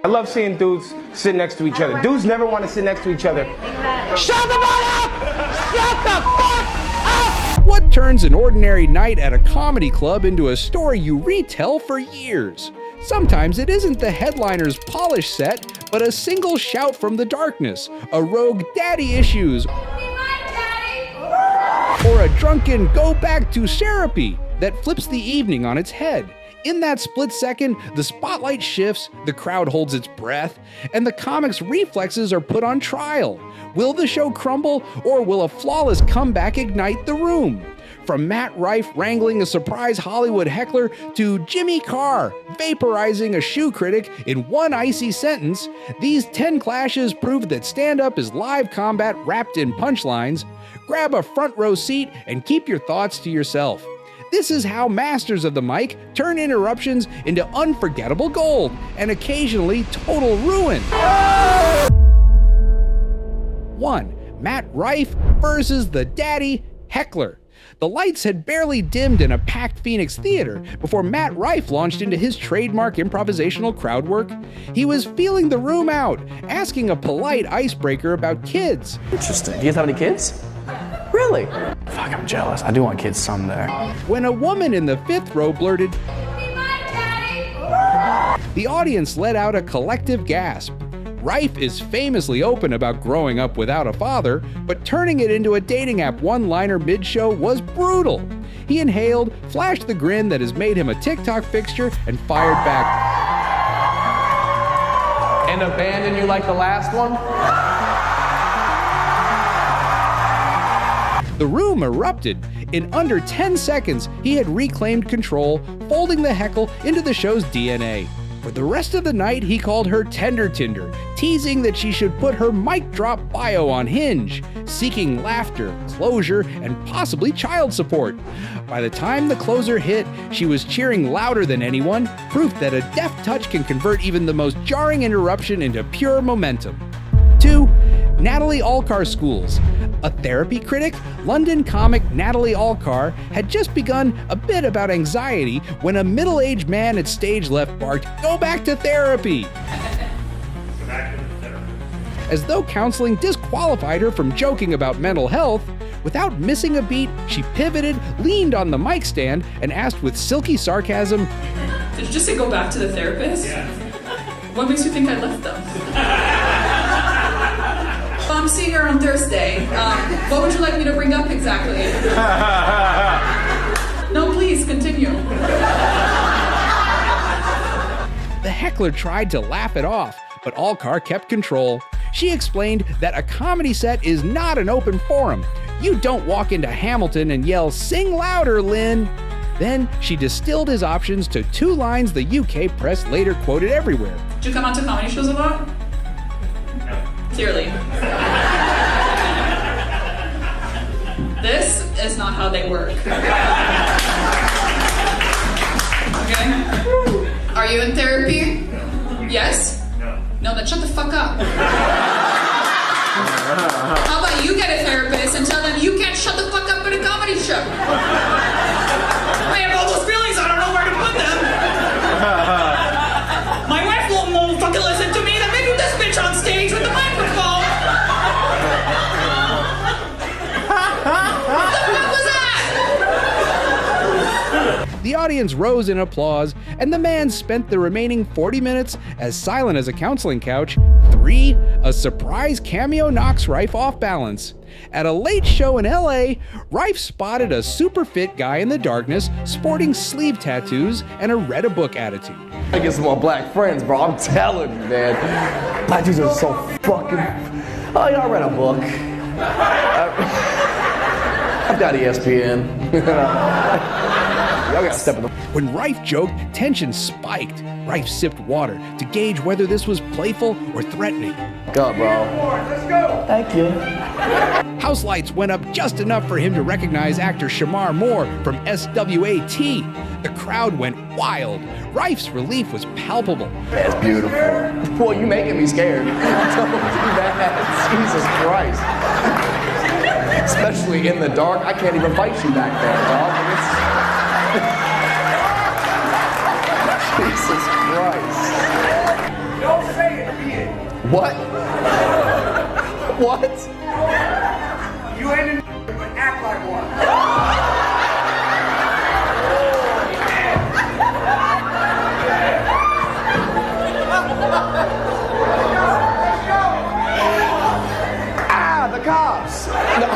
I love seeing dudes sit next to each other. Dudes never want to sit next to each other. Shut the fuck up! Shut the fuck up! What turns an ordinary night at a comedy club into a story you retell for years? Sometimes it isn't the headliner's polished set, but a single shout from the darkness, a rogue daddy issues, or a drunken go back to therapy that flips the evening on its head. In that split second, the spotlight shifts, the crowd holds its breath, and the comic's reflexes are put on trial. Will the show crumble, or will a flawless comeback ignite the room? From Matt Rife wrangling a surprise Hollywood heckler to Jimmy Carr vaporizing a shoe critic in one icy sentence, these 10 clashes prove that stand-up is live combat wrapped in punchlines. Grab a front row seat and keep your thoughts to yourself. This is how masters of the mic turn interruptions into unforgettable gold and occasionally total ruin. 1. Matt Rife versus the daddy heckler. The lights had barely dimmed in a packed Phoenix theater before Matt Rife launched into his trademark improvisational crowd work. He was feeling the room out, asking a polite icebreaker about kids. Interesting. Do you guys have any kids? Really? Fuck, I'm jealous. I do want kids someday. When a woman in the 5th row blurted, "Be my daddy!" the audience let out a collective gasp. Rife is famously open about growing up without a father, but turning it into a dating app one-liner mid-show was brutal. He inhaled, flashed the grin that has made him a TikTok fixture, and fired back. And abandon you like the last one? The room erupted. In under 10 seconds, he had reclaimed control, folding the heckle into the show's DNA. For the rest of the night, he called her Tender Tinder, teasing that she should put her mic drop bio on Hinge, seeking laughter, closure, and possibly child support. By the time the closer hit, she was cheering louder than anyone, proof that a deft touch can convert even the most jarring interruption into pure momentum. 2. Nataly Aukar Schools. A therapy critic, London comic Nataly Aukar had just begun a bit about anxiety when a middle-aged man at stage left barked, "Go back to therapy!" As though counseling disqualified her from joking about mental health, without missing a beat, she pivoted, leaned on the mic stand, and asked with silky sarcasm, "Did you just say go back to the therapist? Yeah. What makes you think I left them?" I'm seeing her on Thursday. What would you like me to bring up exactly? No, please, continue. The heckler tried to laugh it off, but Aukar kept control. She explained that a comedy set is not an open forum. You don't walk into Hamilton and yell, "Sing louder, Lynn!" Then she distilled his options to 2 lines the UK press later quoted everywhere. Did you come out to comedy shows a lot? Clearly. This is not how they work. Okay? Are you in therapy? Yes? No, then shut the fuck up. How about you get a therapist and tell them you can't shut the fuck up at a comedy show? I have all those feelings, I don't know where to put them. My wife won't fucking listen to me, then maybe this bitch on stage with the microphone. What the fuck was that? The audience rose in applause, and the man spent the remaining 40 minutes as silent as a counseling couch. 3. A surprise cameo knocks Rife off balance. At a late show in LA, Rife spotted a super fit guy in the darkness sporting sleeve tattoos and a read-a-book attitude. I get some more black friends, bro. I'm telling you, man. Black dudes are so fucking... Oh, yeah, I read a book. I've got ESPN. Y'all gotta step in the... When Rife joked, tension spiked. Rife sipped water to gauge whether this was playful or threatening. Go, bro. Let's go. Thank you. House lights went up just enough for him to recognize actor Shamar Moore from SWAT. The crowd went wild. Rife's relief was palpable. That's beautiful. Boy, you making me scared. Don't do that. Jesus Christ. Especially in the dark. I can't even fight you back there, dog. Jesus Christ. What? What? You ain't a but act like one. The cops! No.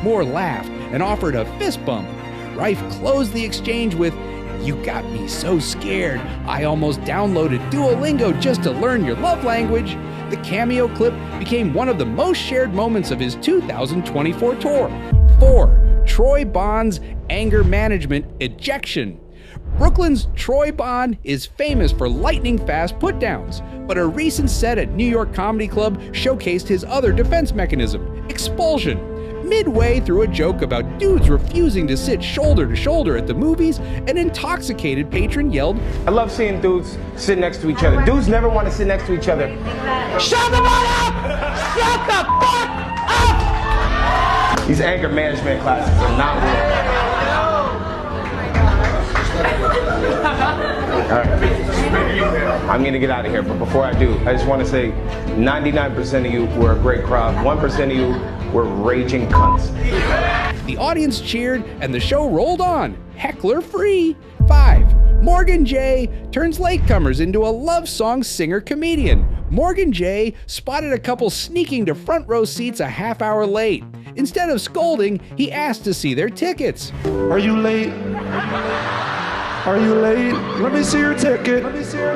Moore laughed and offered a fist bump. Rife closed the exchange with, "You got me so scared, I almost downloaded Duolingo just to learn your love language." The cameo clip became one of the most shared moments of his 2024 tour. 4. Troy Bond's anger management ejection. Brooklyn's Troy Bond is famous for lightning-fast put-downs, but a recent set at New York Comedy Club showcased his other defense mechanism, expulsion. Midway through a joke about dudes refusing to sit shoulder to shoulder at the movies, an intoxicated patron yelled, I love seeing dudes sit next to each other. Dudes never want to sit next to each other. Shut the fuck up! Shut the fuck up! These anger management classes are not real. All right. I'm gonna get out of here, but before I do, I just want to say 99% of you were a great crowd. 1% of you were raging cunts. The audience cheered and the show rolled on. Heckler free. 5. Morgan J turns latecomers into a love song singer-comedian. Morgan J spotted a couple sneaking to front row seats a half hour late. Instead of scolding, he asked to see their tickets. Are you late? Are you late? Let me see your ticket.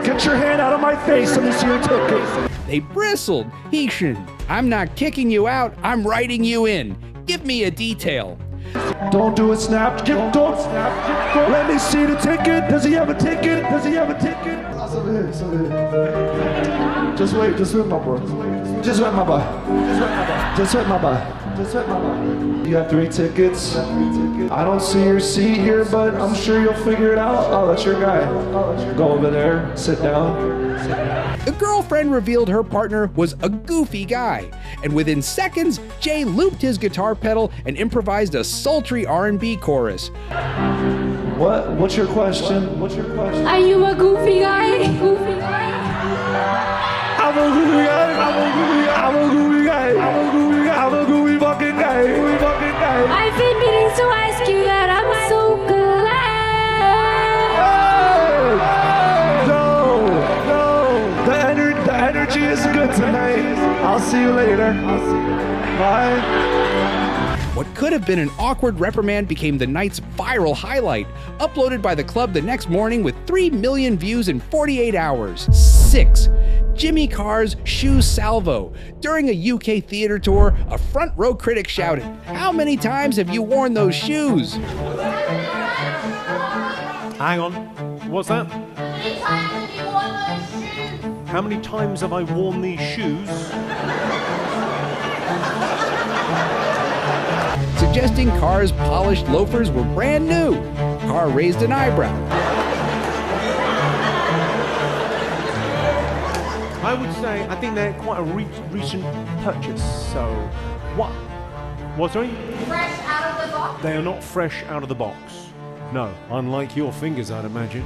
Get your hand out of my face. Let me see your ticket. They bristled. Heishin, I'm not kicking you out, I'm writing you in. Give me a detail. Don't do a snap. Don't snap. Let me see the ticket. Does he have a ticket? Does he have a ticket? Just wait, my boy. Just wait, my boy. Just wait, my boy. You got 3 tickets. I don't see your seat here, but I'm sure you'll figure it out. Oh, that's your guy. Go over there, sit down. The girlfriend revealed her partner was a goofy guy, and within seconds, Jay looped his guitar pedal and improvised a sultry R&B chorus. What? What's your question? Are you a goofy guy? Goofy guy? I'm a goofy fucking guy. I've been meaning to ask you that. I'm so glad. No. The energy is good tonight. I'll see you later. Bye. What could have been an awkward reprimand became the night's viral highlight, uploaded by the club the next morning with 3 million views in 48 hours. 6. Jimmy Carr's shoe salvo. During a UK theater tour, a front row critic shouted, "How many times have you worn those shoes?" Hang on, what's that? How many times have you worn these shoes? How many times have I worn these shoes? Suggesting Carr's polished loafers were brand new. Carr raised an eyebrow. I would say, I think they're quite a recent purchase, so what? What, sorry? Fresh out of the box? They are not fresh out of the box. No, unlike your fingers, I'd imagine.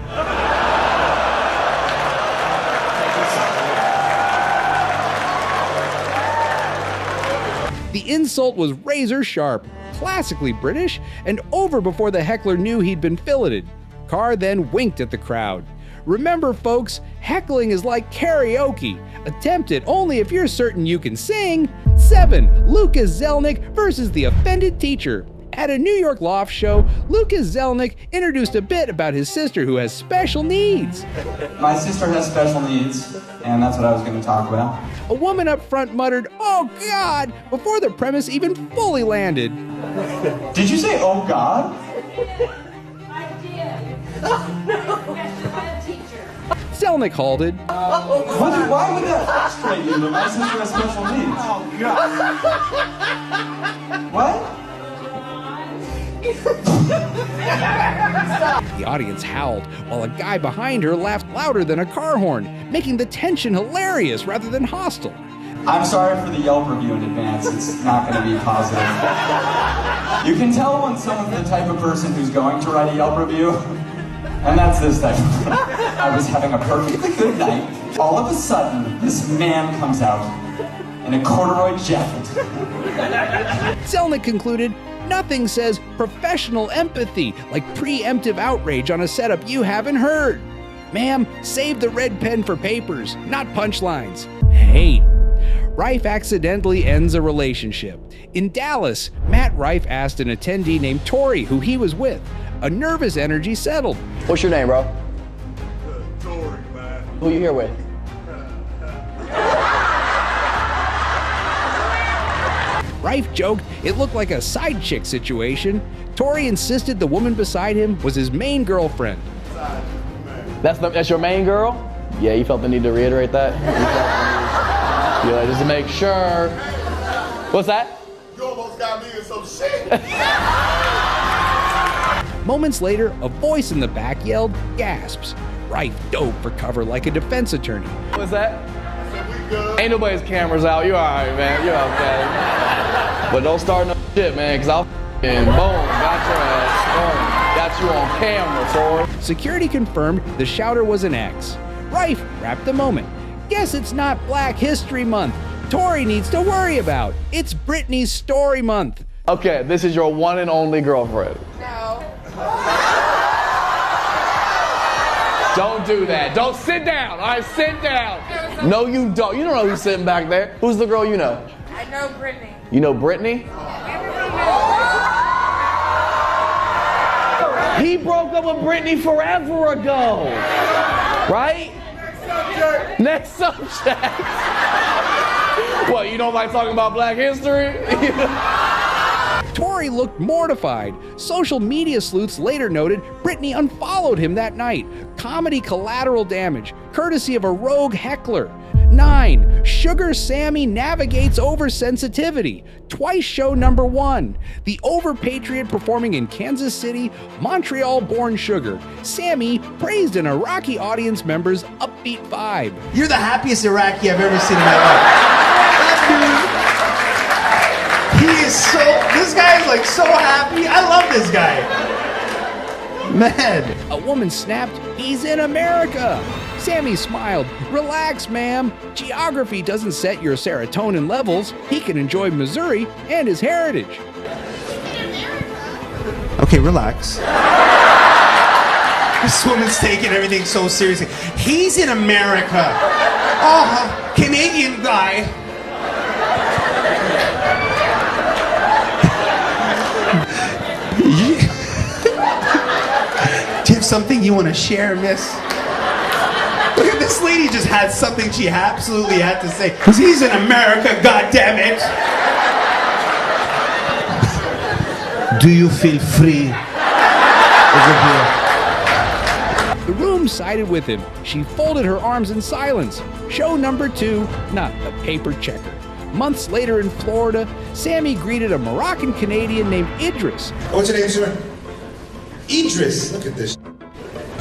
The insult was razor sharp, classically British, and over before the heckler knew he'd been filleted. Carr then winked at the crowd. Remember, folks, heckling is like karaoke. Attempt it only if you're certain you can sing. 7. Lucas Zelnik versus the offended teacher. At a New York loft show, Lucas Zelnik introduced a bit about his sister who has special needs. My sister has special needs, and that's what I was going to talk about. A woman up front muttered, "Oh God," before the premise even fully landed. Did you say, oh God? I did. Oh, no. I'm a teacher. Zelnik halted. Why would that frustrate you that my sister has special needs? Oh, God. What? The audience howled, while a guy behind her laughed louder than a car horn, making the tension hilarious rather than hostile. I'm sorry for the Yelp review in advance. It's not going to be positive. You can tell when someone's the type of person who's going to write a Yelp review, and that's this type of person. I was having a perfectly good night. All of a sudden, this man comes out in a corduroy jacket. Zelnik concluded, nothing says professional empathy like preemptive outrage on a setup you haven't heard. Ma'am, save the red pen for papers, not punchlines. Hate. Rife accidentally ends a relationship. In Dallas, Matt Rife asked an attendee named Tori who he was with. A nervous energy settled. What's your name, bro? Tori, man. Who you here with? Rife joked it looked like a side chick situation. Tori insisted the woman beside him was his main girlfriend. That's your main girl? Yeah, you felt the need to reiterate that? Yeah, just to make sure. What's that? You almost got me in some shit. Moments later, a voice in the back yelled, gasps. Rife dove for cover like a defense attorney. What's that? We good. Ain't nobody's cameras out. You alright, man. You okay. But don't start no shit, man, because I'll boom, got your ass. Boom. Got you on camera, Tori. Security confirmed the shouter was an ex. Rife wrapped the moment. Guess it's not Black History Month. Tori needs to worry about. It's Britney's Story Month. Okay, this is your one and only girlfriend. No. Don't do that. Don't sit down. All right, sit down. No, you don't. You don't know who's sitting back there. Who's the girl you know? I know Brittany. You know Brittany? He broke up with Brittany forever ago. Right? Next subject. What, you don't like talking about Black history? Tori looked mortified. Social media sleuths later noted Brittany unfollowed him that night. Comedy collateral damage, courtesy of a rogue heckler. 9. Sugar Sammy navigates oversensitivity. Twice show number 1. The over-patriot performing in Kansas City, Montreal-born Sugar. Sammy praised an Iraqi audience member's upbeat vibe. You're the happiest Iraqi I've ever seen in my life. That dude, he is so, this guy is like so happy. I love this guy. Man. A woman snapped, "He's in America." Sammy smiled. "Relax, ma'am. Geography doesn't set your serotonin levels. He can enjoy Missouri and his heritage." Okay, relax. This woman's taking everything so seriously. He's in America. Oh, Canadian guy. Do you have something you want to share, miss? Look at this lady just had something she absolutely had to say. He's in America, goddammit. Do you feel free? Over here. The room sided with him. She folded her arms in silence. Show number 2, not a paper checker. Months later in Florida, Sammy greeted a Moroccan Canadian named Idris. What's your name, sir? Idris. Look at this.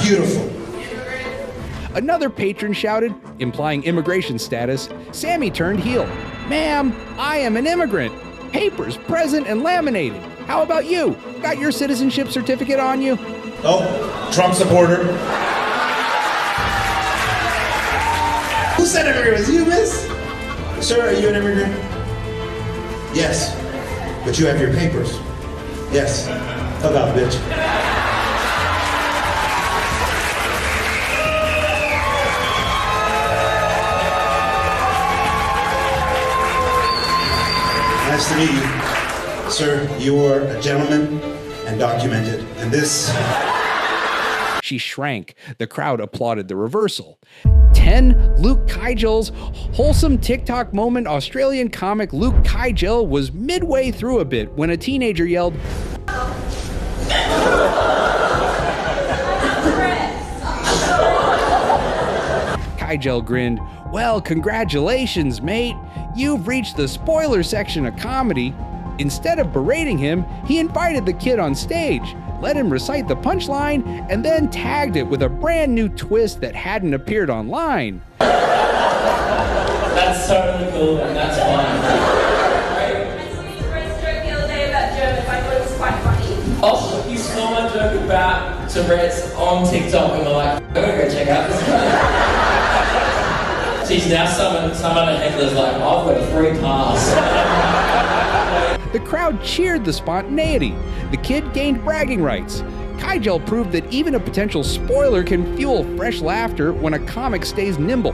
Beautiful. Another patron shouted, implying immigration status. Sammy turned heel. "Ma'am, I am an immigrant. Papers present and laminated. How about you? Got your citizenship certificate on you?" Oh, Trump supporter. Who said immigrant? Was you, miss? Sir, are you an immigrant? Yes. But you have your papers. Yes. Fuck off, bitch. Nice to meet you. Sir, you are a gentleman and documented. And this... She shrank. The crowd applauded the reversal. 10. Luke Kijel's wholesome TikTok moment. Australian comic Luke Kijel was midway through a bit when a teenager yelled, Kijel grinned. "Well, congratulations, mate. You've reached the spoiler section of comedy." Instead of berating him, he invited the kid on stage, let him recite the punchline, and then tagged it with a brand new twist that hadn't appeared online. That's totally cool and that's fine. Oh, you saw my joke about Tourette's on TikTok and were like, I'm gonna go check out this guy. Geez, now some of the hecklers like, I've got a free pass. The crowd cheered the spontaneity. The kid gained bragging rights. Kijel proved that even a potential spoiler can fuel fresh laughter when a comic stays nimble.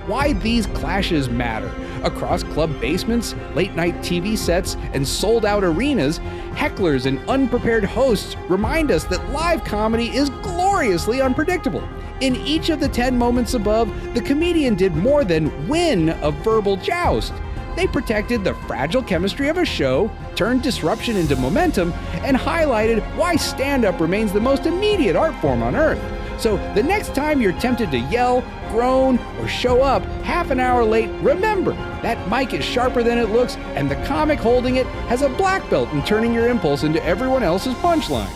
Why these clashes matter. Across club basements, late-night TV sets, and sold-out arenas, hecklers and unprepared hosts remind us that live comedy is gloriously unpredictable. In each of the 10 moments above, the comedian did more than win a verbal joust. They protected the fragile chemistry of a show, turned disruption into momentum, and highlighted why stand-up remains the most immediate art form on earth. So the next time you're tempted to yell, groan, or show up half an hour late, remember, that mic is sharper than it looks, and the comic holding it has a black belt in turning your impulse into everyone else's punchline.